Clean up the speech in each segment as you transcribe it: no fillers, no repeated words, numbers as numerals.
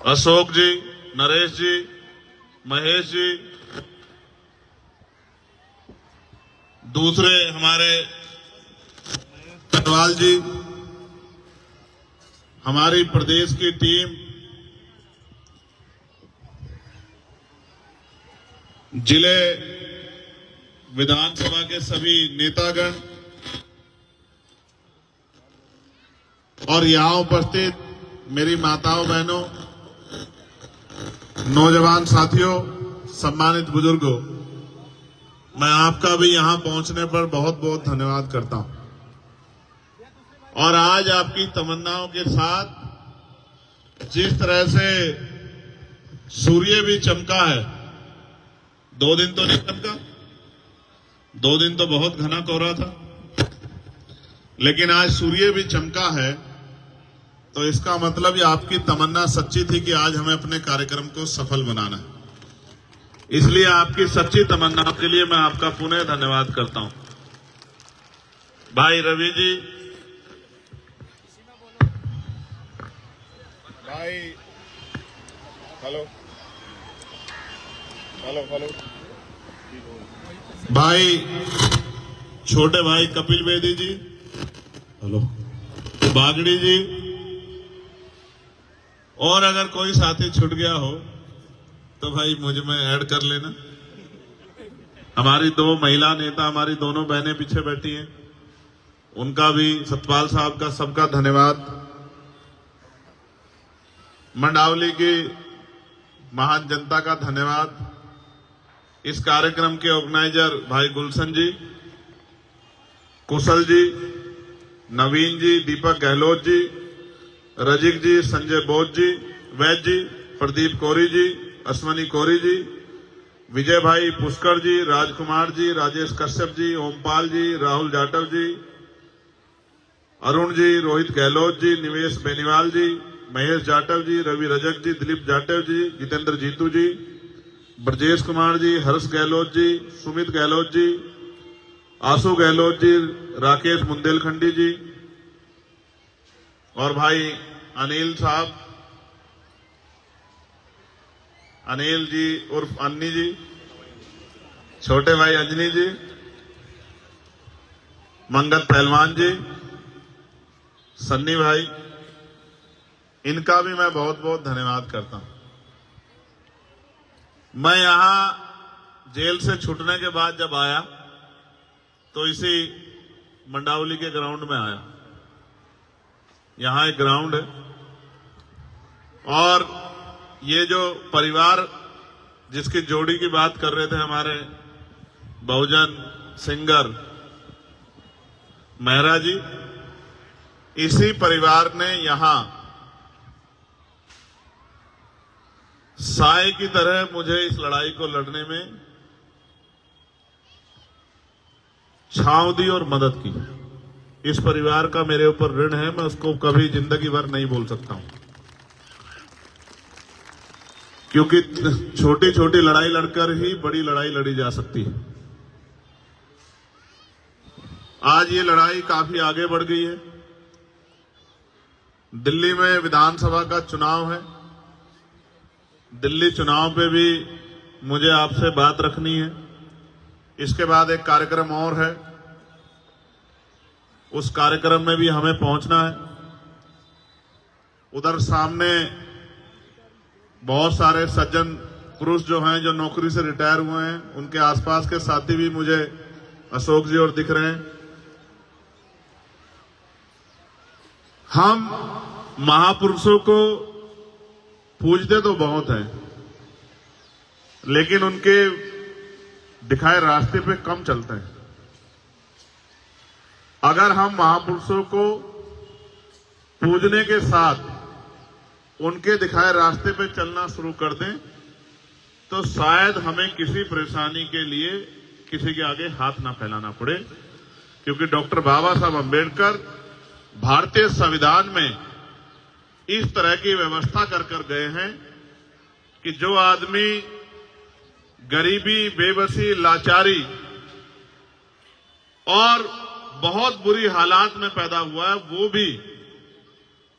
अशोक जी, नरेश जी, महेश जी, दूसरे हमारे कटवाल जी, हमारी प्रदेश की टीम, जिले विधानसभा के सभी नेतागण और यहां उपस्थित मेरी माताओं बहनों, नौजवान साथियों, सम्मानित बुजुर्गों, मैं आपका भी यहां पहुंचने पर बहुत बहुत धन्यवाद करता हूं। और आज आपकी तमन्नाओं के साथ जिस तरह से सूर्य भी चमका है, 2 दिन तो नहीं चमका, 2 दिन तो बहुत घना कोहरा था, लेकिन आज सूर्य भी चमका है, तो इसका मतलब ये आपकी तमन्ना सच्ची थी कि आज हमें अपने कार्यक्रम को सफल बनाना है। इसलिए आपकी सच्ची तमन्ना के लिए मैं आपका पुनः धन्यवाद करता हूं। भाई रवि जी, भाई हेलो हेलो हेलो, भाई छोटे भाई कपिल बेदी जी, हेलो, बागड़ी जी, और अगर कोई साथी छूट गया हो तो भाई मुझ में ऐड कर लेना। हमारी 2 महिला नेता, हमारी दोनों बहनें पीछे बैठी हैं, उनका भी, सतपाल साहब का, सबका धन्यवाद। मंडावली की महान जनता का धन्यवाद। इस कार्यक्रम के ऑर्गेनाइजर भाई गुलशन जी, कुशल जी, नवीन जी, दीपक गहलोत जी, रजिक जी, संजय बोध जी, वैद्य जी, प्रदीप कोरी जी, अश्वनी कोरी जी, विजय भाई पुष्कर जी, राजकुमार जी, राजेश कश्यप जी, ओमपाल जी, राहुल जाटव जी, अरुण जी, रोहित गहलोत जी, निवेश बेनीवाल जी, महेश जाटव जी, रवि रजक जी, दिलीप जाटव जी, जितेंद्र जीतू जी, ब्रजेश कुमार जी, हर्ष गहलोत जी, सुमित गहलोत जी, आशु गहलोत जी, राकेश बुंदेलखंडी जी, और भाई अनिल साहब, अनिल जी उर्फ अन्नी जी, छोटे भाई अंजनी जी, मंगल पहलवान जी, सन्नी भाई, इनका भी मैं बहुत बहुत धन्यवाद करता हूं। मैं यहां जेल से छूटने के बाद जब आया तो इसी मंडावली के ग्राउंड में आया। यहां एक ग्राउंड है, और ये जो परिवार जिसकी जोड़ी की बात कर रहे थे, हमारे बहुजन सिंगर मेहरा जी, इसी परिवार ने यहां साय की तरह मुझे इस लड़ाई को लड़ने में छांव दी और मदद की। इस परिवार का मेरे ऊपर ऋण है, मैं उसको कभी जिंदगी भर नहीं भूल सकता हूं, क्योंकि छोटी छोटी लड़ाई लड़कर ही बड़ी लड़ाई लड़ी जा सकती है। आज ये लड़ाई काफी आगे बढ़ गई है। दिल्ली में विधानसभा का चुनाव है। दिल्ली चुनाव पे भी मुझे आपसे बात रखनी है। इसके बाद एक कार्यक्रम और है, उस कार्यक्रम में भी हमें पहुंचना है। उधर सामने बहुत सारे सज्जन पुरुष जो हैं, जो नौकरी से रिटायर हुए हैं, उनके आसपास के साथी भी मुझे अशोक जी और दिख रहे हैं। हम महापुरुषों को पूजते तो बहुत हैं, लेकिन उनके दिखाए रास्ते पे कम चलते हैं। अगर हम महापुरुषों को पूजने के साथ उनके दिखाए रास्ते पे चलना शुरू कर दें, तो शायद हमें किसी परेशानी के लिए किसी के आगे हाथ ना फैलाना पड़े, क्योंकि डॉक्टर बाबा साहब अम्बेडकर भारतीय संविधान में इस तरह की व्यवस्था कर गए हैं कि जो आदमी गरीबी, बेबसी, लाचारी और बहुत बुरी हालात में पैदा हुआ है, वो भी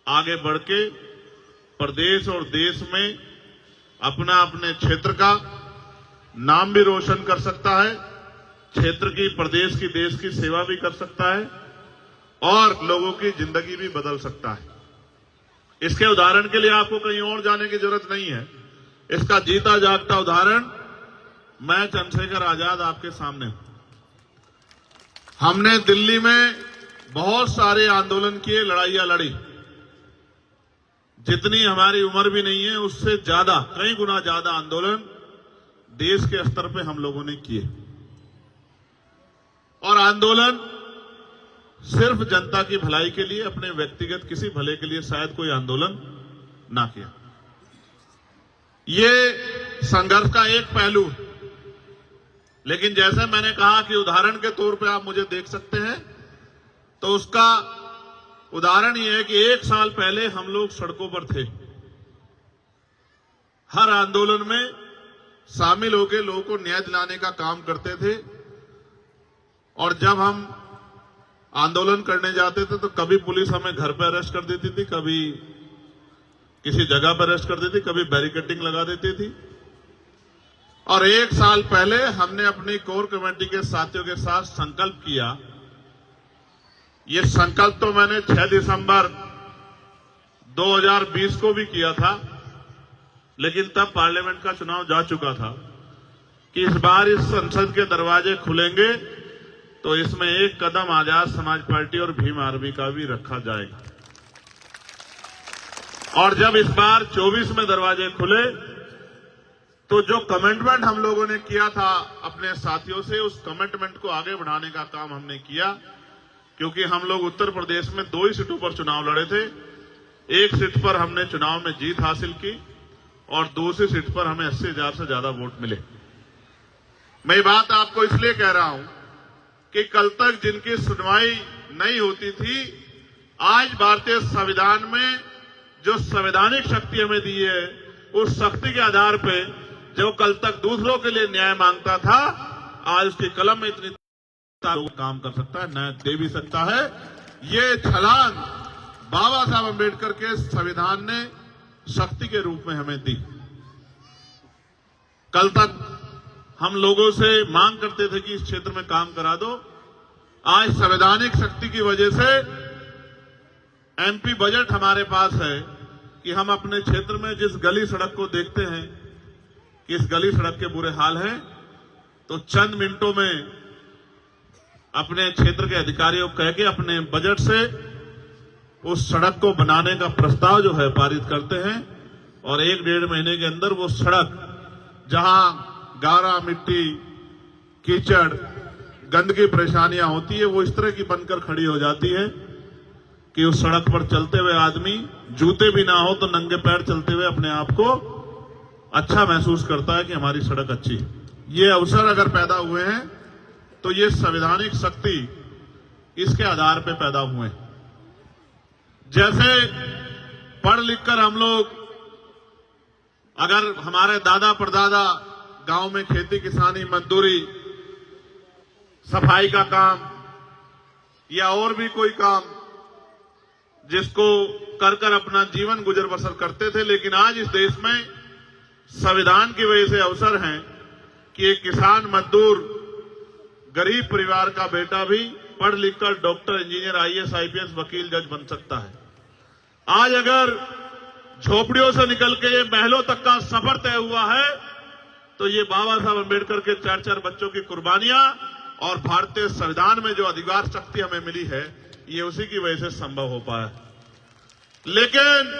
आगे बढ़ के प्रदेश और देश में अपना अपने क्षेत्र का नाम भी रोशन कर सकता है, क्षेत्र की, प्रदेश की, देश की सेवा भी कर सकता है और लोगों की जिंदगी भी बदल सकता है। इसके उदाहरण के लिए आपको कहीं और जाने की जरूरत नहीं है। इसका जीता जागता उदाहरण मैं चंद्रशेखर आजाद आपके सामने हूं। हमने दिल्ली में बहुत सारे आंदोलन किए, लड़ाइयां लड़ी। जितनी हमारी उम्र भी नहीं है उससे ज्यादा, कई गुना ज्यादा आंदोलन देश के स्तर पे हम लोगों ने किए। और आंदोलन सिर्फ जनता की भलाई के लिए, अपने व्यक्तिगत किसी भले के लिए शायद कोई आंदोलन ना किया। ये संघर्ष का एक पहलू है। लेकिन जैसे मैंने कहा कि उदाहरण के तौर पे आप मुझे देख सकते हैं, तो उसका उदाहरण ये है कि 1 साल पहले हम लोग सड़कों पर थे। हर आंदोलन में शामिल होकर लोगों को न्याय दिलाने का काम करते थे। और जब हम आंदोलन करने जाते थे तो कभी पुलिस हमें घर पर अरेस्ट कर देती थी, कभी किसी जगह पर अरेस्ट कर देती, कभी बैरिकेडिंग लगा देती थी। और 1 साल पहले हमने अपनी कोर कमेटी के साथियों के साथ संकल्प किया। ये संकल्प तो मैंने 6 दिसंबर 2020 को भी किया था, लेकिन तब पार्लियामेंट का चुनाव जा चुका था कि इस बार इस संसद के दरवाजे खुलेंगे तो इसमें एक कदम आजाद समाज पार्टी और भीम आर्मी का भी रखा जाएगा। और जब इस बार 24 में दरवाजे खुले तो जो कमिटमेंट हम लोगों ने किया था अपने साथियों से, उस कमिटमेंट को आगे बढ़ाने का काम हमने किया। क्योंकि हम लोग उत्तर प्रदेश में 2 ही सीटों पर चुनाव लड़े थे। एक सीट पर हमने चुनाव में जीत हासिल की और दूसरी सीट पर हमें 80,000 से ज्यादा वोट मिले। मैं ये बात आपको इसलिए कह रहा हूं कि कल तक जिनकी सुनवाई नहीं होती थी, आज भारतीय संविधान में जो संवैधानिक शक्ति हमें दी है, उस शक्ति के आधार पे जो कल तक दूसरों के लिए न्याय मांगता था, आज उसकी कलम में इतनी काम कर सकता है, न्याय दे भी सकता है। ये छलांग बाबा साहब अम्बेडकर के संविधान ने शक्ति के रूप में हमें दी। कल तक हम लोगों से मांग करते थे कि इस क्षेत्र में काम करा दो। आज संवैधानिक शक्ति की वजह से एमपी बजट हमारे पास है कि हम अपने क्षेत्र में जिस गली सड़क को देखते हैं कि इस गली सड़क के बुरे हाल हैं, तो चंद मिनटों में अपने क्षेत्र के अधिकारियों को कह के अपने बजट से उस सड़क को बनाने का प्रस्ताव जो है पारित करते हैं। और 1-1.5 महीने के अंदर वो सड़क, जहां गारा, मिट्टी, कीचड़, गंदगी परेशानियां होती है, वो इस तरह की बनकर खड़ी हो जाती है कि उस सड़क पर चलते हुए आदमी, जूते भी ना हो तो नंगे पैर चलते हुए अपने आप को अच्छा महसूस करता है कि हमारी सड़क अच्छी है। ये अवसर अगर पैदा हुए हैं तो ये संवैधानिक शक्ति इसके आधार पे पैदा हुए। जैसे पढ़ लिखकर हम लोग, अगर हमारे दादा परदादा गांव में खेती किसानी, मजदूरी, सफाई का काम या और भी कोई काम जिसको कर कर अपना जीवन गुजर बसर करते थे, लेकिन आज इस देश में संविधान की वजह से अवसर है कि एक किसान, मजदूर, गरीब परिवार का बेटा भी पढ़ लिखकर डॉक्टर, इंजीनियर, आईएएस, आईपीएस, वकील, जज बन सकता है। आज अगर झोपड़ियों से निकल के ये महलों तक का सफर तय हुआ है तो ये बाबा साहब अम्बेडकर के 4-4 बच्चों की कुर्बानियां और भारतीय संविधान में जो अधिकार शक्ति हमें मिली है, ये उसी की वजह से संभव हो पाया। लेकिन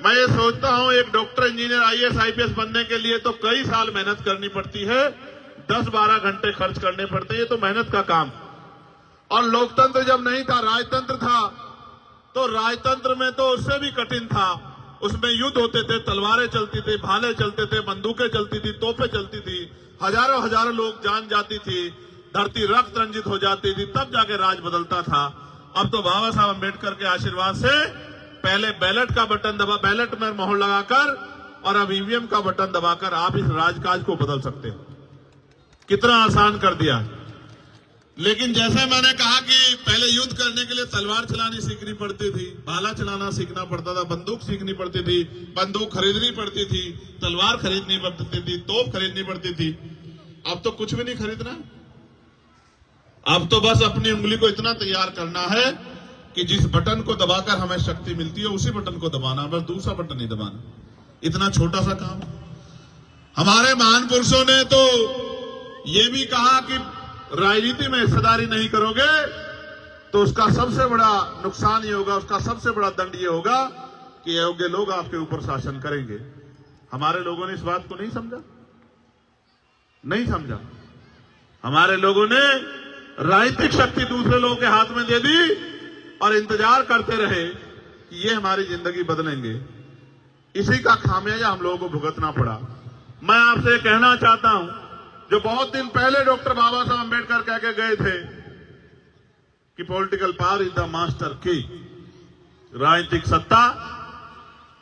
मैं ये सोचता हूं, एक डॉक्टर, इंजीनियर, आईएएस, आईपीएस बनने के लिए तो कई साल मेहनत करनी पड़ती है, 10-12 घंटे खर्च करने पड़ते हैं, ये तो मेहनत का काम। और लोकतंत्र जब नहीं था, राजतंत्र था, तो राजतंत्र में तो उससे भी कठिन था। उसमें युद्ध होते थे, तलवारें चलती थी, भाले चलते थे, बंदूकें चलती थी, तोपें चलती थी, हजारों हजारों लोग जान जाती थी, धरती रक्त रंजित हो जाती थी, तब जाके राज बदलता था। अब तो बाबा साहब अम्बेडकर के आशीर्वाद से पहले बैलेट का बटन दबा, बैलेट में मोहर लगाकर, और अब ईवीएम का बटन दबाकर आप इस राजकाज को बदल सकते हो। कितना आसान कर दिया। लेकिन जैसे मैंने कहा कि पहले युद्ध करने के लिए तलवार चलानी सीखनी पड़ती थी, भाला चलाना सीखना पड़ता था, बंदूक सीखनी पड़ती थी, बंदूक खरीदनी पड़ती थी, तलवार खरीदनी पड़ती थी, तोप खरीदनी पड़ती थी। अब तो कुछ भी नहीं खरीदना। अब तो बस अपनी उंगली को इतना तैयार करना है कि जिस बटन को दबाकर हमें शक्ति मिलती है उसी बटन को दबाना, बस दूसरा बटन नहीं दबाना। इतना छोटा सा काम। हमारे महान पुरुषों ने तो ये भी कहा कि राजनीति में हिस्सेदारी नहीं करोगे तो उसका सबसे बड़ा नुकसान ये होगा, उसका सबसे बड़ा दंड ये होगा कि अयोग्य लोग आपके ऊपर शासन करेंगे। हमारे लोगों ने इस बात को नहीं समझा। हमारे लोगों ने राजनीतिक शक्ति दूसरे लोगों के हाथ में दे दी और इंतजार करते रहे कि ये हमारी जिंदगी बदलेंगे। इसी का खामियाजा हम लोगों को भुगतना पड़ा। मैं आपसे कहना चाहता हूं, जो बहुत दिन पहले डॉक्टर बाबा साहब अंबेडकर कह के गए थे कि political power is the master की, राजनीतिक सत्ता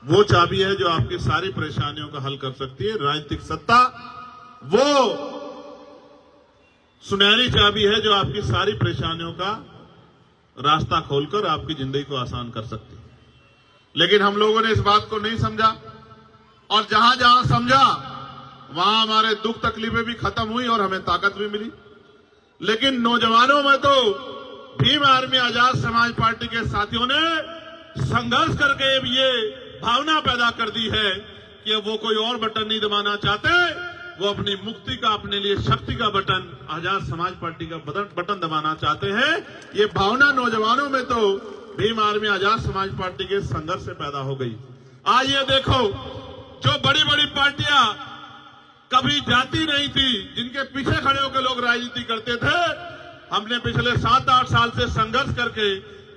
वो चाबी है जो आपकी सारी परेशानियों का हल कर सकती है। राजनीतिक सत्ता वो सुनहरी चाबी है जो आपकी सारी परेशानियों का रास्ता खोलकर आपकी जिंदगी को आसान कर सकती है। लेकिन हम लोगों ने इस बात को नहीं समझा और जहां जहां समझा वहां हमारे दुख तकलीफें भी खत्म हुई और हमें ताकत भी मिली। लेकिन नौजवानों में तो भीम आर्मी आजाद समाज पार्टी के साथियों ने संघर्ष करके ये भावना पैदा कर दी है कि अब वो कोई और बटन नहीं दबाना चाहते, वो अपनी मुक्ति का, अपने लिए शक्ति का बटन, आजाद समाज पार्टी का बटन दबाना चाहते हैं। ये भावना नौजवानों में तो भीम आर्मी आजाद समाज पार्टी के संघर्ष से पैदा हो गई। आज ये देखो, जो बड़ी बड़ी पार्टियां कभी जाती नहीं थी, जिनके पीछे खड़े होकर लोग राजनीति करते थे, हमने पिछले 7-8 साल से संघर्ष करके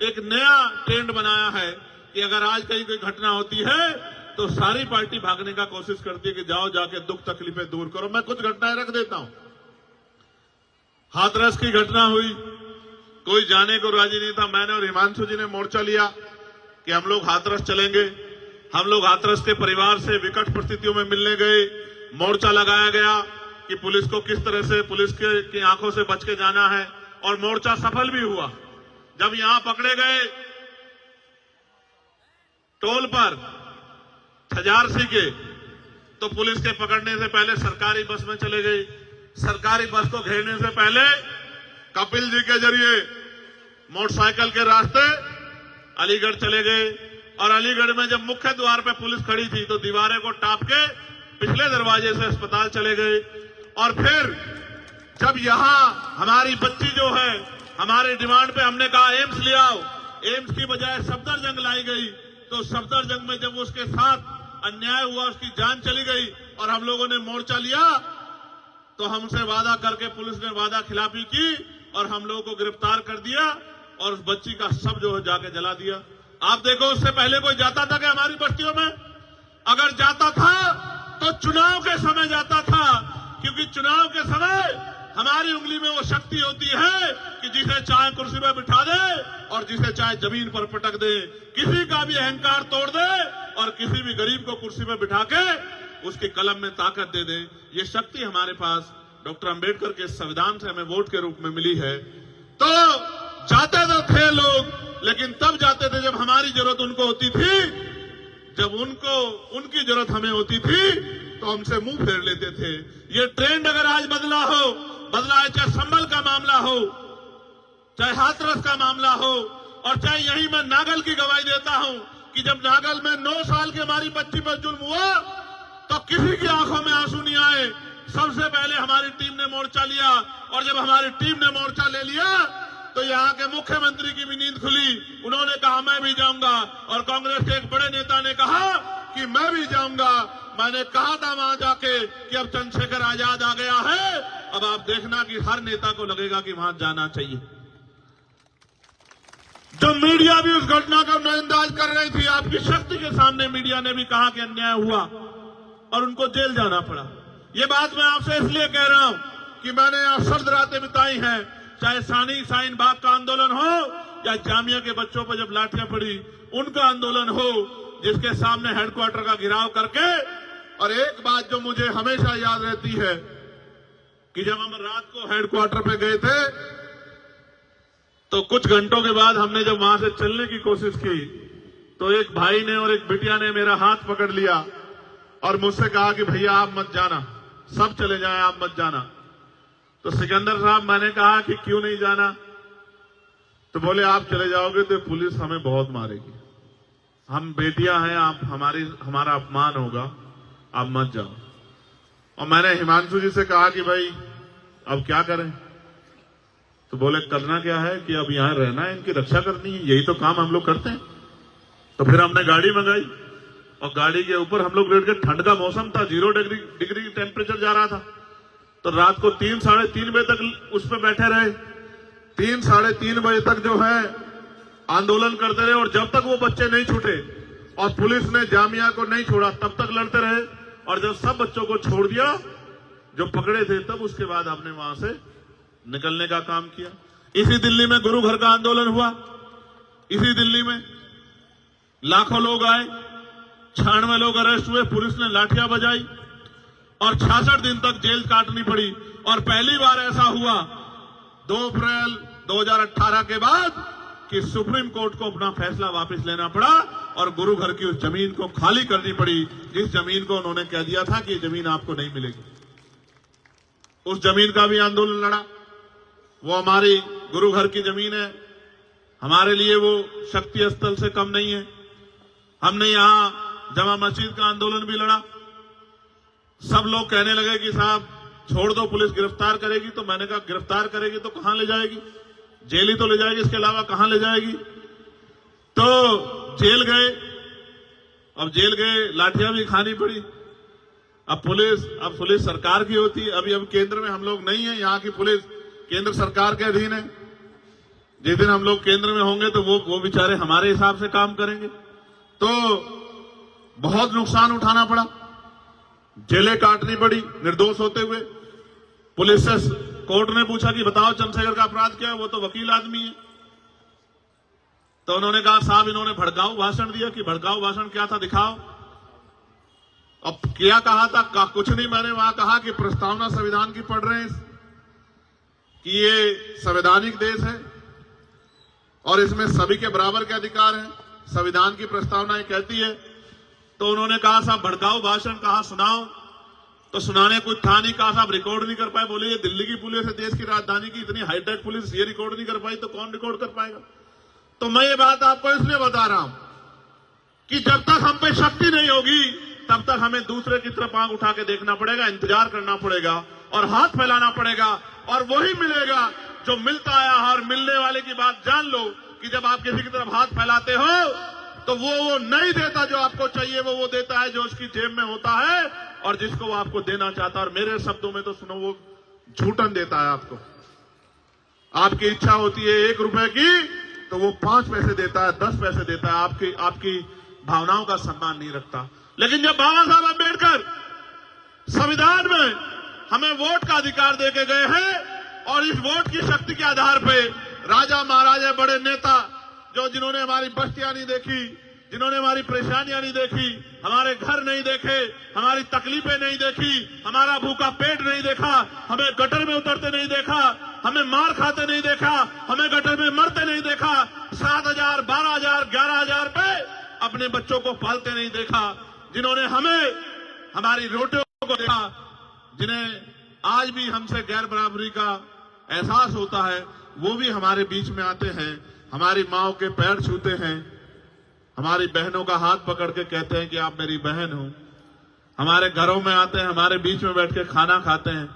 एक नया ट्रेंड बनाया है कि अगर आज कहीं कोई घटना होती है तो सारी पार्टी भागने का कोशिश करती है कि जाओ जाके दुख तकलीफें दूर करो। मैं कुछ घटनाएं रख देता हूं। हाथरस की घटना हुई, कोई जाने को राजी नहीं था। मैंने और हिमांशु जी ने मोर्चा लिया कि हम लोग हाथरस चलेंगे। हम लोग हाथरस के परिवार से विकट परिस्थितियों में मिलने गए। मोर्चा लगाया गया कि पुलिस को किस तरह से, पुलिस की आंखों से बच के जाना है, और मोर्चा सफल भी हुआ। जब यहां पकड़े गए टोल पर छजारसी के, तो पुलिस के पकड़ने से पहले सरकारी बस में चले गए। सरकारी बस को घेरने से पहले कपिल जी के जरिए मोटरसाइकिल के रास्ते अलीगढ़ चले गए, और अलीगढ़ में जब मुख्य द्वार पे पुलिस खड़ी थी तो दीवारें को टाप के पिछले दरवाजे से अस्पताल चले गए। और फिर जब यहां हमारी बच्ची जो है, हमारे डिमांड पे हमने कहा एम्स ले आओ, एम्स की बजाय सफदरजंग लाई गई, तो सफदरजंग में जब उसके साथ अन्याय हुआ, उसकी जान चली गई और हम लोगों ने मोर्चा लिया, तो हमसे वादा करके पुलिस ने वादा खिलाफी की और हम लोगों को गिरफ्तार कर दिया और उस बच्ची का शव जो है जाके जला दिया। आप देखो, उससे पहले कोई जाता था कि हमारी बस्तियों में? अगर जाता था तो चुनाव के समय जाता था, क्योंकि चुनाव के समय हमारी उंगली में वो शक्ति होती है कि जिसे चाहे कुर्सी पर बिठा दे और जिसे चाहे जमीन पर पटक दे, किसी का भी अहंकार तोड़ दे और किसी भी गरीब को कुर्सी पर बिठा के उसके कलम में ताकत दे दे। ये शक्ति हमारे पास डॉक्टर अंबेडकर के संविधान से हमें वोट के रूप में मिली है। तो जाते तो थे लोग, लेकिन तब जाते थे जब हमारी जरूरत उनको होती थी, जब उनकी जरूरत हमें होती थी तो हमसे मुंह फेर लेते थे। ये ट्रेंड अगर आज बदला है, चाहे संभल का मामला हो, चाहे हाथरस का मामला हो, और चाहे यही मैं नागल की गवाही देता हूं कि जब नागल में 9 साल की हमारी बच्ची पर जुल्म हुआ तो किसी की आंखों में आंसू नहीं आए। सबसे पहले हमारी टीम ने मोर्चा लिया, और जब हमारी टीम ने मोर्चा ले लिया तो यहाँ के मुख्यमंत्री की भी नींद खुली। उन्होंने कहा मैं भी जाऊंगा, और कांग्रेस के एक बड़े नेता ने कहा कि मैं भी जाऊंगा। मैंने कहा था वहां जाके कि अब चंद्रशेखर आजाद आ गया है, अब आप देखना कि हर नेता को लगेगा कि वहां जाना चाहिए। जो मीडिया भी उस घटना का नजरअंदाज कर रही थी, आपकी शक्ति के सामने मीडिया ने भी कहा कि अन्याय हुआ और उनको जेल जाना पड़ा। ये बात मैं आपसे इसलिए कह रहा हूं कि मैंने यहां सर्द रातें बिताई हैं, चाहे शाहीन बाग का आंदोलन हो या जामिया के बच्चों पर जब लाठियां पड़ी उनका आंदोलन हो, जिसके सामने हेडक्वार्टर का घेराव करके। और एक बात जो मुझे हमेशा याद रहती है कि जब हम रात को हेडक्वार्टर पे गए थे तो कुछ घंटों के बाद हमने जब वहां से चलने की कोशिश की तो एक भाई ने और एक बिटिया ने मेरा हाथ पकड़ लिया और मुझसे कहा कि भैया आप मत जाना, सब चले जाएं, आप मत जाना। तो सिकंदर साहब, मैंने कहा कि क्यों नहीं जाना? तो बोले आप चले जाओगे तो पुलिस हमें बहुत मारेगी, हम बेटियां हैं, आप हमारा अपमान होगा, आप मत जाओ। और मैंने हिमांशु जी से कहा कि भाई अब क्या करें? तो बोले करना क्या है कि अब यहां रहना है, इनकी रक्षा करनी है, यही तो काम हम लोग करते हैं। तो फिर हमने गाड़ी मंगाई और गाड़ी के ऊपर हम लोग लेट गए। ठंड का मौसम था, 0 डिग्री टेम्परेचर जा रहा था। तो रात को 3 साढ़े 3 बजे तक उस पर बैठे रहे। 3 साढ़े 3 बजे तक जो है आंदोलन करते रहे और जब तक वो बच्चे नहीं छूटे और पुलिस ने जामिया को नहीं छोड़ा तब तक लड़ते रहे। और जब सब बच्चों को छोड़ दिया जो पकड़े थे, तब उसके बाद आपने वहां से निकलने का काम किया। इसी दिल्ली में गुरु घर का आंदोलन हुआ। इसी दिल्ली में लाखों लोग आए, 96 लोग अरेस्ट हुए, पुलिस ने लाठियां बजाई और 66 दिन तक जेल काटनी पड़ी। और पहली बार ऐसा हुआ 2 अप्रैल 2018 के बाद कि सुप्रीम कोर्ट को अपना फैसला वापस लेना पड़ा और गुरु घर की उस जमीन को खाली करनी पड़ी जिस जमीन को उन्होंने कह दिया था कि जमीन आपको नहीं मिलेगी। उस जमीन का भी आंदोलन लड़ा। वो हमारी गुरु घर की जमीन है, हमारे लिए वो शक्ति स्थल से कम नहीं है। हमने यहां जमा मस्जिद का आंदोलन भी लड़ा। सब लोग कहने लगे कि साहब छोड़ दो, पुलिस गिरफ्तार करेगी। तो मैंने कहा गिरफ्तार करेगी तो कहां ले जाएगी? जेल ही तो ले जाएगी, इसके अलावा कहां ले जाएगी? तो जेल गए। अब जेल गए, लाठियां भी खानी पड़ी। अब पुलिस सरकार की होती है। अभी केंद्र में हम लोग नहीं है, यहाँ की पुलिस केंद्र सरकार के अधीन है। जिस दिन हम लोग केंद्र में होंगे तो वो बेचारे हमारे हिसाब से काम करेंगे। तो बहुत नुकसान उठाना पड़ा, जेलें काटनी पड़ी निर्दोष होते हुए। पुलिस से कोर्ट ने पूछा कि बताओ चंद्रशेखर का अपराध क्या है? वो तो वकील आदमी है। तो उन्होंने कहा साहब इन्होंने भड़काऊ भाषण दिया। कि भड़काऊ भाषण क्या था, दिखाओ। अब क्या कहा था? कुछ नहीं, मैंने वहां कहा कि प्रस्तावना संविधान की पढ़ रहे हैं कि ये संवैधानिक देश है और इसमें सभी के बराबर के अधिकार हैं, संविधान की प्रस्तावना ये कहती है। तो उन्होंने कहा साहब भड़काऊ भाषण कहा, सुनाओ। तो सुनाने कुछ था नहीं। कहा साहब रिकॉर्ड नहीं कर पाए। बोले ये दिल्ली की पुलिस है, देश की राजधानी की इतनी हाईटेक पुलिस, ये रिकॉर्ड नहीं कर पाई तो कौन रिकॉर्ड कर पाएगा? तो मैं ये बात आपको इसलिए बता रहा हूं कि जब तक हम पे शक्ति नहीं होगी तब तक हमें दूसरे की तरफ आंख उठा के देखना पड़ेगा, इंतजार करना पड़ेगा और हाथ फैलाना पड़ेगा। और वही मिलेगा जो मिलता आया है। और मिलने वाले की बात जान लो कि जब आप किसी की तरफ हाथ फैलाते हो तो वो नहीं देता जो आपको चाहिए, वो देता है जो उसकी जेब में होता है और जिसको वो आपको देना चाहता है। और मेरे शब्दों में तो सुनो, वो झूठन देता है आपको। आपकी इच्छा होती है 1 रुपए की तो वो 5 पैसे देता है, 10 पैसे देता है। आपकी भावनाओं का सम्मान नहीं रखता। लेकिन जब बाबा साहब अम्बेडकर संविधान में हमें वोट का अधिकार देके गए हैं और इस वोट की शक्ति के आधार पे राजा महाराजा बड़े नेता जिन्होंने हमारी बस्तियां नहीं देखी, जिन्होंने हमारी परेशानियां नहीं देखी, हमारे घर नहीं देखे, हमारी तकलीफें नहीं देखी, हमारा भूखा पेट नहीं देखा, हमें गटर में उतरते नहीं देखा, हमें मार खाते नहीं देखा, हमें गटर में मरते नहीं देखा, 7,000, 12,000, 11,000 पे अपने बच्चों को पालते नहीं देखा, जिन्होंने हमें हमारी रोटियों को देखा, जिन्हें आज भी हमसे गैर बराबरी का एहसास होता है, वो भी हमारे बीच में आते हैं, हमारी माओ के पैर छूते हैं, हमारी बहनों का हाथ पकड़ के कहते हैं कि आप मेरी बहन हो, हमारे घरों में आते हैं, हमारे बीच में बैठ के खाना खाते हैं,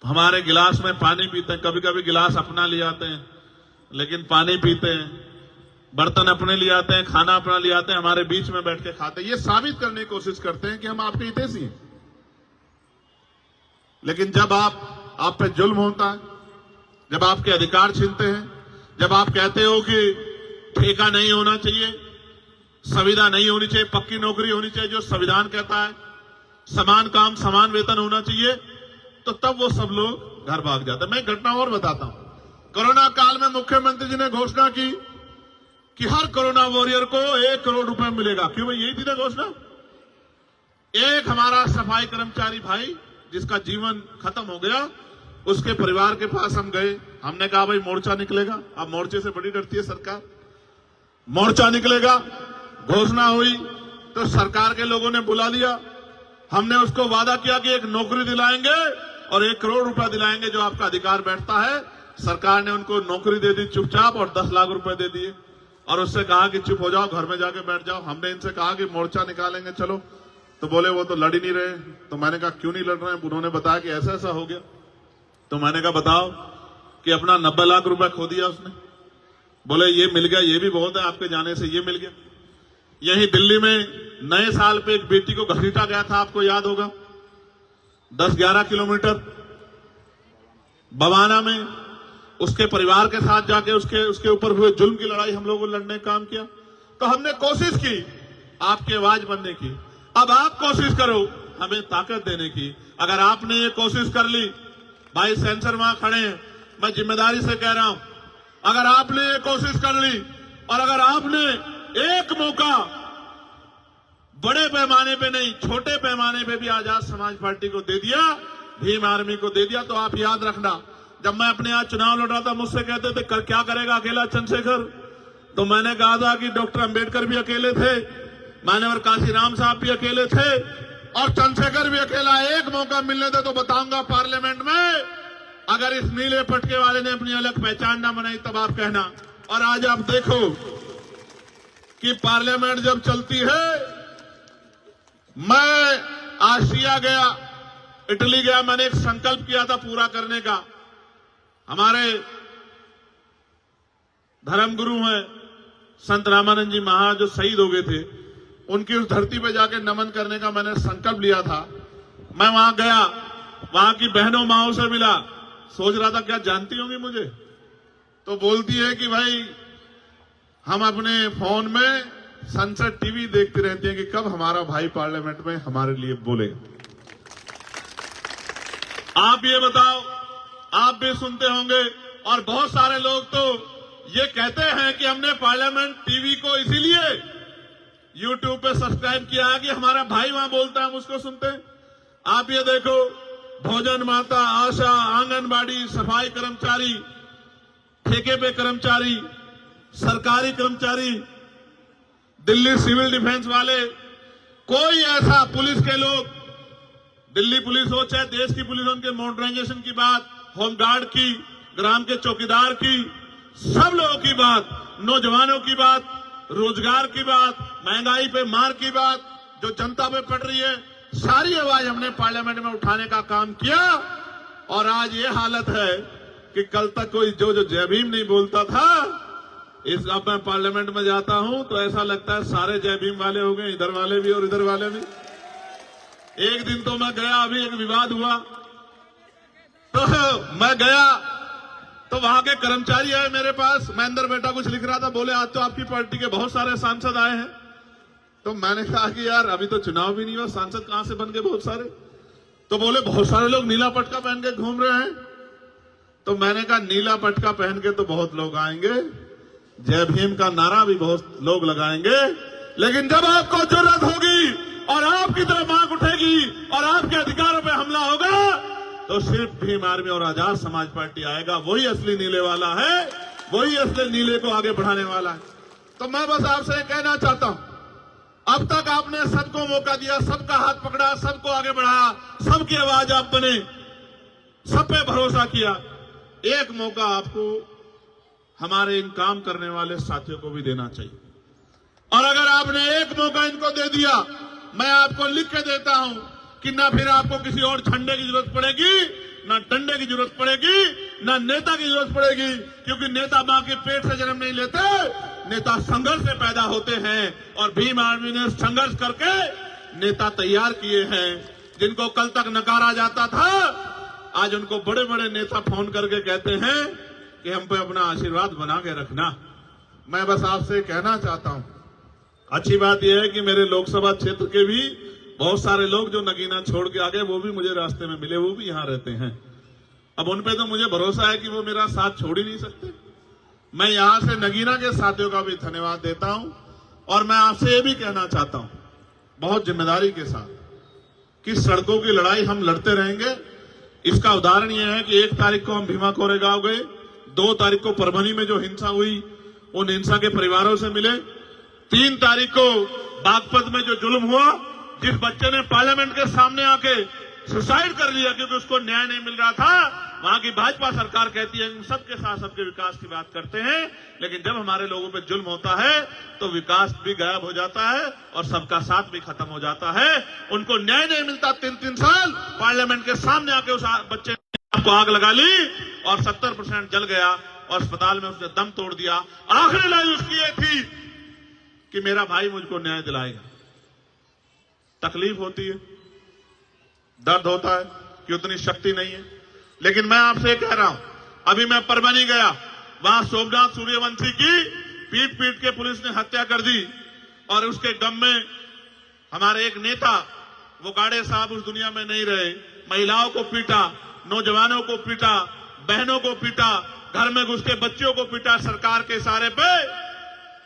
हमारे गिलास में पानी पीते हैं। कभी कभी गिलास अपना ले आते हैं लेकिन पानी पीते हैं, बर्तन अपने लिए आते हैं, खाना अपना ले आते हैं, हमारे बीच में बैठ के खाते हैं। ये साबित करने की कोशिश करते हैं कि हम आपके हितैषी हैं। लेकिन जब आप पे जुल्म होता है, जब आपके अधिकार छीनते हैं, जब आप कहते हो कि ठेका नहीं होना चाहिए, संविदा नहीं होनी चाहिए, पक्की नौकरी होनी चाहिए जो संविधान कहता है, समान काम समान वेतन होना चाहिए, तो तब वो सब लोग घर भाग जाते हैं। मैं घटना और बताता हूं। कोरोना काल में मुख्यमंत्री जी ने घोषणा की कि हर कोरोना वॉरियर को 1 करोड़ रुपए मिलेगा। क्यों भाई, यही थी ना घोषणा। एक हमारा सफाई कर्मचारी भाई जिसका जीवन खत्म हो गया, उसके परिवार के पास हम गए, हमने कहा भाई मोर्चा निकलेगा। अब मोर्चे से बड़ी डरती है सरकार, मोर्चा निकलेगा, घोषणा हुई तो सरकार के लोगों ने बुला लिया। हमने उसको वादा किया कि एक नौकरी दिलाएंगे और 1 करोड़ रुपया दिलाएंगे जो आपका अधिकार बैठता है। सरकार ने उनको नौकरी दे दी चुपचाप और 10 लाख रुपए दे दिए और उससे कहा कि चुप हो जाओ, घर में जाके बैठ जाओ। हमने इनसे कहा कि मोर्चा निकालेंगे चलो, तो बोले वो तो लड़ ही नहीं रहे। तो मैंने कहा क्यों नहीं लड़ रहे हैं? उन्होंने बताया कि ऐसा ऐसा हो गया। तो मैंने कहा बताओ कि अपना 90 लाख रुपया खो दिया उसने। बोले ये मिल गया, ये भी बहुत है, आपके जाने से ये मिल गया। यही दिल्ली में नए साल पे एक बेटी को घसीटा गया था, आपको याद होगा, 10-11 किलोमीटर बवाना में उसके परिवार के साथ जाके उसके ऊपर हुए जुल्म की लड़ाई हम लोगों ने लड़ने का काम किया। तो हमने कोशिश की आपकी आवाज बनने की। अब आप कोशिश करो हमें ताकत देने की। अगर आपने ये कोशिश कर ली, भाई सेंसर वहां खड़े हैं, मैं जिम्मेदारी से कह रहा हूं, अगर आपने ये कोशिश कर ली और अगर आपने एक मौका बड़े पैमाने पे नहीं छोटे पैमाने पे भी आजाद समाज पार्टी को दे दिया, भीम आर्मी को दे दिया, तो आप याद रखना, जब मैं अपने यहाँ चुनाव लड़ रहा था मुझसे कहते थे क्या करेगा अकेला चंद्रशेखर, तो मैंने कहा था कि डॉक्टर अंबेडकर भी अकेले थे, मान्यवर काशीराम साहब भी अकेले थे और चंद्रशेखर भी अकेला। एक मौका मिलने दे तो बताऊंगा पार्लियामेंट में, अगर इस नीले पटके वाले ने अपनी अलग पहचान ना बनाई तब आप कहना। और आज आप देखो कि पार्लियामेंट जब चलती है, मैं आसिया गया, इटली गया, मैंने एक संकल्प किया था पूरा करने का। हमारे धर्मगुरु हैं संत रामानंद जी महाराज जो शहीद हो गए थे, उनकी उस धरती पे जाके नमन करने का मैंने संकल्प लिया था। मैं वहां गया, वहां की बहनों माओं से मिला, सोच रहा था क्या जानती होंगी मुझे, तो बोलती है कि भाई हम अपने फोन में सनसेट टीवी देखती रहती हैं कि कब हमारा भाई पार्लियामेंट में हमारे लिए बोलेगा। आप ये बताओ, आप भी सुनते होंगे और बहुत सारे लोग तो ये कहते हैं कि हमने पार्लियामेंट टीवी को इसीलिए यूट्यूब पे सब्सक्राइब किया है कि हमारा भाई वहां बोलता है हम उसको सुनते हैं। आप ये देखो, भोजन माता, आशा, आंगनबाड़ी, सफाई कर्मचारी, ठेके पे कर्मचारी, सरकारी कर्मचारी, दिल्ली सिविल डिफेंस वाले, कोई ऐसा पुलिस के लोग, दिल्ली पुलिस हो चाहे देश की पुलिस हो, उनके मॉडर्नाइजेशन की बात, होमगार्ड की, ग्राम के चौकीदार की, सब लोगों की बात, नौजवानों की बात, रोजगार की बात, महंगाई पे मार की बात जो जनता पे पड़ रही है, सारी आवाज हमने पार्लियामेंट में उठाने का काम किया। और आज ये हालत है कि कल तक कोई जो जय भीम नहीं बोलता था, अब मैं पार्लियामेंट में जाता हूं तो ऐसा लगता है सारे जय भीम वाले हो गए, इधर वाले भी और इधर वाले भी। एक दिन तो मैं गया, अभी एक विवाद हुआ तो मैं गया तो वहां के कर्मचारी आए मेरे पास, मैं अंदर बैठा कुछ लिख रहा था, बोले आज तो आपकी पार्टी के बहुत सारे सांसद आए हैं। तो मैंने कहा कि यार अभी तो चुनाव भी नहीं हुआ, सांसद कहां से बन गए बहुत सारे? तो बोले बहुत सारे लोग नीला पटका पहन के घूम रहे हैं। तो मैंने कहा नीला पटका पहन के तो बहुत लोग आएंगे, जय भीम का नारा भी बहुत लोग लगाएंगे, लेकिन जब आपको जरूरत होगी और आपकी तरफ आंख उठेगी और आपके अधिकारों पे हमला होगा तो सिर्फ भीम आर्मी और आजाद समाज पार्टी आएगा। वही असली नीले वाला है, वही असली नीले को आगे बढ़ाने वाला है। तो मैं बस आपसे कहना चाहता हूं, अब तक आपने सबको मौका दिया, सबका हाथ पकड़ा, सबको आगे बढ़ाया, सबकी आवाज आप बने, सब पे भरोसा किया। एक मौका आपको हमारे इन काम करने वाले साथियों को भी देना चाहिए। और अगर आपने एक मौका इनको दे दिया, मैं आपको लिख के देता हूं कि ना फिर आपको किसी और झंडे की जरूरत पड़ेगी, ना डंडे की जरूरत पड़ेगी, ना नेता की जरूरत पड़ेगी, क्योंकि नेता मां के पेट से जन्म नहीं लेते, नेता संघर्ष से पैदा होते हैं। और भीम आर्मी ने संघर्ष करके नेता तैयार किए हैं, जिनको कल तक नकारा जाता था, आज उनको बड़े बड़े नेता फोन करके कहते हैं कि हम पे अपना आशीर्वाद बना के रखना। मैं बस आपसे कहना चाहता हूं, अच्छी बात यह है कि मेरे लोकसभा क्षेत्र के भी बहुत सारे लोग जो नगीना छोड़ के आ गए वो भी मुझे रास्ते में मिले, वो भी यहां रहते हैं। अब उन पे तो मुझे भरोसा है कि वो मेरा साथ छोड़ ही नहीं सकते। मैं यहां से नगीना के साथियों का भी धन्यवाद देता हूं और मैं आपसे ये भी कहना चाहता हूं बहुत जिम्मेदारी के साथ कि सड़कों की लड़ाई हम लड़ते रहेंगे, इसका उदाहरण यह है कि 1 तारीख को हम भीमा कोरेगांव गए, 2 तारीख को परभनी में जो हिंसा हुई उन हिंसा के परिवारों से मिले, 3 तारीख को बागपत में जो जुल्म हुआ, जिस बच्चे ने पार्लियामेंट के सामने आके सुसाइड कर लिया क्योंकि उसको न्याय नहीं मिल रहा था, वहां की भाजपा सरकार कहती है हम सबके साथ सबके विकास की बात करते हैं, लेकिन जब हमारे लोगों पे जुल्म होता है तो विकास भी गायब हो जाता है और सबका साथ भी खत्म हो जाता है। उनको न्याय नहीं मिलता। 3-3 साल पार्लियामेंट के सामने आके उस बच्चे ने आपको आग लगा ली और 70% जल गया और अस्पताल में उसने दम तोड़ दिया। आखिरी लाइन उसकी ये थी कि मेरा भाई मुझको न्याय दिलाएगा। तकलीफ होती है, दर्द होता है कि उतनी शक्ति नहीं है, लेकिन मैं आपसे कह रहा हूं, अभी मैं परभनी गया, वहां सोमनाथ सूर्यवंशी की पीट पीट के पुलिस ने हत्या कर दी और उसके गम में हमारे एक नेता, वो गाड़े साहब उस दुनिया में नहीं रहे, महिलाओं को पीटा, नौजवानों को पीटा, बहनों को पीटा, घर में घुस के बच्चों को पीटा सरकार के इशारे पे।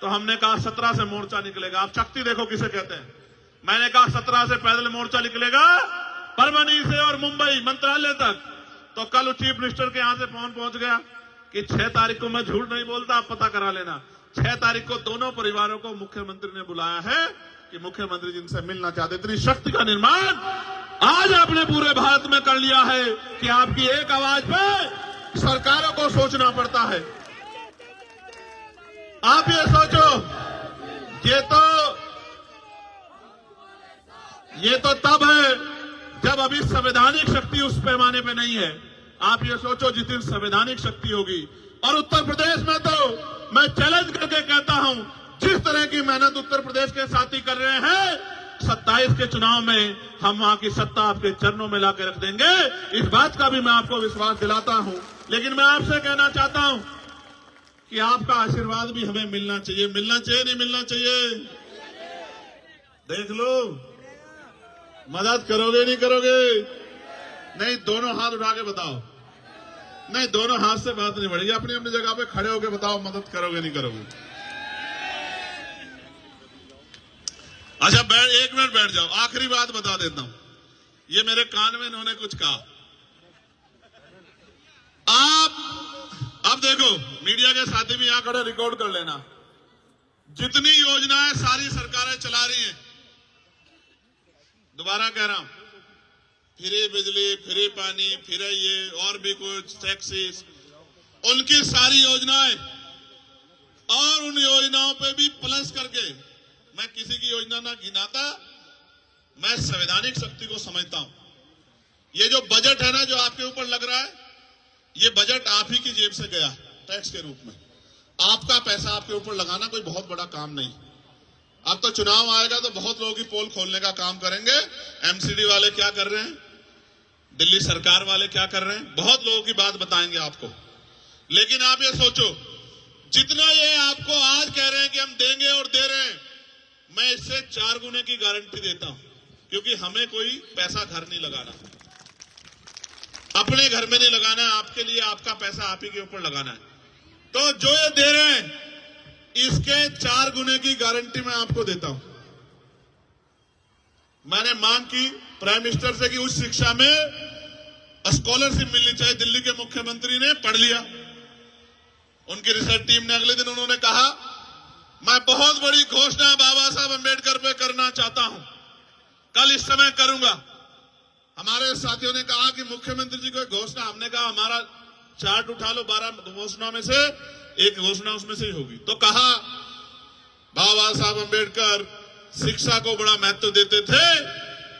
तो हमने कहा 17 से मोर्चा निकलेगा। आप शक्ति देखो किसे कहते हैं। मैंने कहा 17 से पैदल मोर्चा निकलेगा परभनी से और मुंबई मंत्रालय तक। तो कल चीफ मिनिस्टर के यहां से फोन पहुंच गया कि 6 तारीख को, मैं झूठ नहीं बोलता, आप पता करा लेना, 6 तारीख को दोनों परिवारों को मुख्यमंत्री ने बुलाया है कि मुख्यमंत्री जिनसे मिलना चाहते। इतनी शक्ति का निर्माण आज आपने पूरे भारत में कर लिया है कि आपकी एक आवाज पे सरकारों को सोचना पड़ता है। आप ये सोचो, ये तो तब है जब अभी संवैधानिक शक्ति उस पैमाने पे नहीं है। आप ये सोचो जिस दिन संवैधानिक शक्ति होगी। और उत्तर प्रदेश में तो मैं चैलेंज करके कहता हूं, जिस तरह की मेहनत उत्तर प्रदेश के साथी कर रहे हैं, 27 के चुनाव में हम वहां की सत्ता आपके चरणों में लाकर रख देंगे। इस बात का भी मैं आपको विश्वास दिलाता हूं। लेकिन मैं आपसे कहना चाहता हूं कि आपका आशीर्वाद भी हमें मिलना चाहिए। मिलना चाहिए, नहीं मिलना चाहिए? देख लो, मदद करोगे नहीं करोगे? नहीं, दोनों हाथ उठा के बताओ। नहीं, दोनों हाथ से बात नहीं बढ़ेगी। अपनी अपनी जगह पे खड़े होके बताओ मदद करोगे नहीं करोगे? अच्छा, एक मिनट बैठ जाओ। आखिरी बात बता देता हूं, ये मेरे कान में इन्होंने कुछ कहा। आप अब देखो, मीडिया के साथी भी यहां खड़े रिकॉर्ड कर लेना। जितनी योजनाएं सारी सरकारें चला रही हैं, दोबारा कह रहा हूं, फ्री बिजली, फ्री पानी, फ्री ये और भी कुछ टैक्सेस, उनकी सारी योजनाएं, और उन योजनाओं पे भी प्लस करके, मैं किसी की योजना ना गिनाता, मैं संवैधानिक शक्ति को समझता हूं। ये जो बजट है ना, जो आपके ऊपर लग रहा है, ये बजट आप ही की जेब से गया टैक्स के रूप में। आपका पैसा आपके ऊपर लगाना कोई बहुत बड़ा काम नहीं। अब तो चुनाव आएगा तो बहुत लोगों की पोल खोलने का काम करेंगे। एमसीडी वाले क्या कर रहे हैं, दिल्ली सरकार वाले क्या कर रहे हैं, बहुत लोगों की बात बताएंगे आपको। लेकिन आप ये सोचो, जितना ये आपको आज कह रहे हैं कि हम देंगे और दे रहे हैं, मैं इससे 4 गुने की गारंटी देता हूं, क्योंकि हमें कोई पैसा घर नहीं लगाना, अपने घर में नहीं लगाना है। आपके लिए आपका पैसा आप ही के ऊपर लगाना है। तो जो ये दे रहे हैं, इसके 4 गुने की गारंटी मैं आपको देता हूं। मैंने मांग की प्राइम मिनिस्टर से कि उस शिक्षा में स्कॉलरशिप मिलनी चाहिए। दिल्ली के मुख्यमंत्री ने पढ़ लिया, उनकी रिसर्च टीम ने अगले दिन उन्होंने कहा, मैं बहुत बड़ी घोषणा बाबा साहब अम्बेडकर पे करना चाहता हूं, कल इस समय करूंगा। हमारे साथियों ने कहा कि मुख्यमंत्री जी को घोषणा, हमने कहा हमारा चार्ट उठा लो, 12 घोषणा में से एक घोषणा उसमें से ही होगी। तो कहा बाबा साहब अम्बेडकर शिक्षा को बड़ा महत्व देते थे,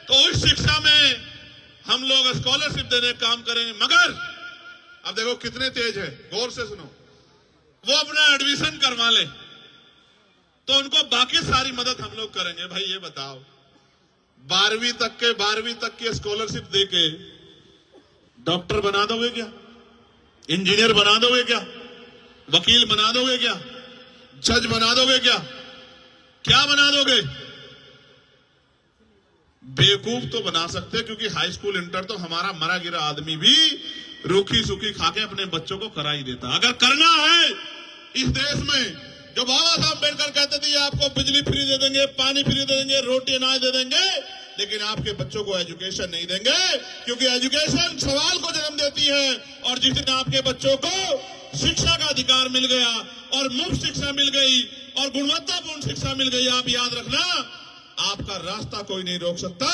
तो उस शिक्षा में हम लोग स्कॉलरशिप देने का काम करेंगे। मगर अब देखो कितने तेज है, गौर से सुनो, वो अपना एडमिशन करवा ले तो उनको बाकी सारी मदद हम लोग करेंगे। भाई ये बताओ, 12वीं तक की स्कॉलरशिप देके डॉक्टर बना दोगे क्या? इंजीनियर बना दोगे क्या? वकील बना दोगे क्या? जज बना दोगे क्या? क्या बना दोगे? बेवकूफ तो बना सकते, क्योंकि हाई स्कूल इंटर तो हमारा मरा गिरा आदमी भी रूखी सूखी खाके अपने बच्चों को करा ही देता। अगर करना है इस देश में, जो बाबा साहब अम्बेडकर कहते थे आपको बिजली फ्री दे देंगे, पानी फ्री दे देंगे, रोटी अनाज दे देंगे, लेकिन आपके बच्चों को एजुकेशन नहीं देंगे, क्योंकि एजुकेशन सवाल को जन्म देती है। और जिस दिन आपके बच्चों को शिक्षा का अधिकार मिल गया और मुफ्त शिक्षा मिल गई और गुणवत्तापूर्ण शिक्षा मिल गई, आप याद रखना, आपका रास्ता कोई नहीं रोक सकता।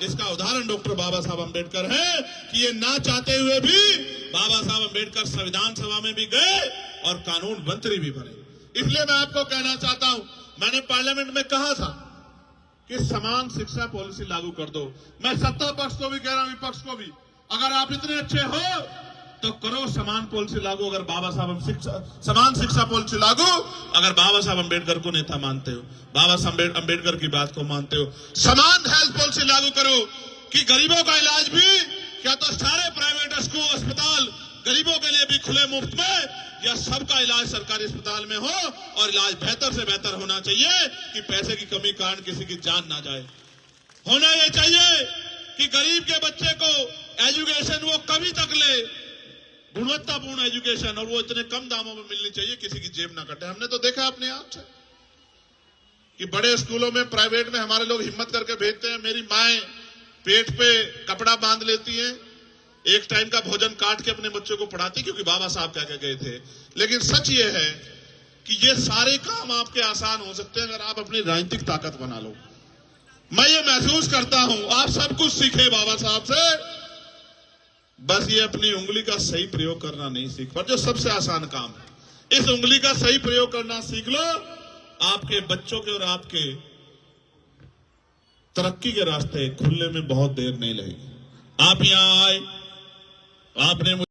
इसका उदाहरण डॉक्टर बाबा साहब अंबेडकर है कि ये ना चाहते हुए भी बाबा साहब अंबेडकर संविधान सभा में भी गए और कानून मंत्री भी बने। इसलिए मैं आपको कहना चाहता हूं, मैंने पार्लियामेंट में कहा था कि समान शिक्षा पॉलिसी लागू कर दो। मैं सत्ता पक्ष को भी कह रहा हूं, विपक्ष को भी, अगर आप इतने अच्छे हो तो करो समान पॉलिसी लागू। अगर बाबा साहब समान शिक्षा पॉलिसी लागू, अगर बाबा साहब अंबेडकर को नेता मानते हो, बाबा साहब अंबेडकर की बात को मानते हो, समान हेल्थ पॉलिसी लागू करो कि गरीबों का इलाज भी, क्या तो सारे प्राइवेट स्कूल अस्पताल गरीबों के लिए भी खुले मुफ्त में, या सबका इलाज सरकारी अस्पताल में हो और इलाज बेहतर से बेहतर होना चाहिए कि पैसे की कमी कारण किसी की जान ना जाए। होना यह चाहिए कि गरीब के बच्चे को एजुकेशन वो कभी तक ले, गुणवत्तापूर्ण एजुकेशन, और वो इतने कम दामों में मिलनी चाहिए किसी की जेब ना कटे। हमने तो देखा अपने आप से कि बड़े स्कूलों में, प्राइवेट में हमारे लोग हिम्मत करके भेजते हैं। मेरी माएं पेट पे कपड़ा बांध लेती हैं, एक टाइम का भोजन काट के अपने बच्चों को पढ़ाती, क्योंकि बाबा साहब कह के गए थे। लेकिन सच ये है कि ये सारे काम आपके आसान हो सकते हैं अगर आप अपनी राजनीतिक ताकत बना लो। मैं ये महसूस करता हूं, आप सब कुछ सीखे बाबा साहब से, बस ये अपनी उंगली का सही प्रयोग करना नहीं सीख पर, जो सबसे आसान काम है। इस उंगली का सही प्रयोग करना सीख लो, आपके बच्चों के और आपके तरक्की के रास्ते खुलने में बहुत देर नहीं लगेगी। आप यहां आए, आपने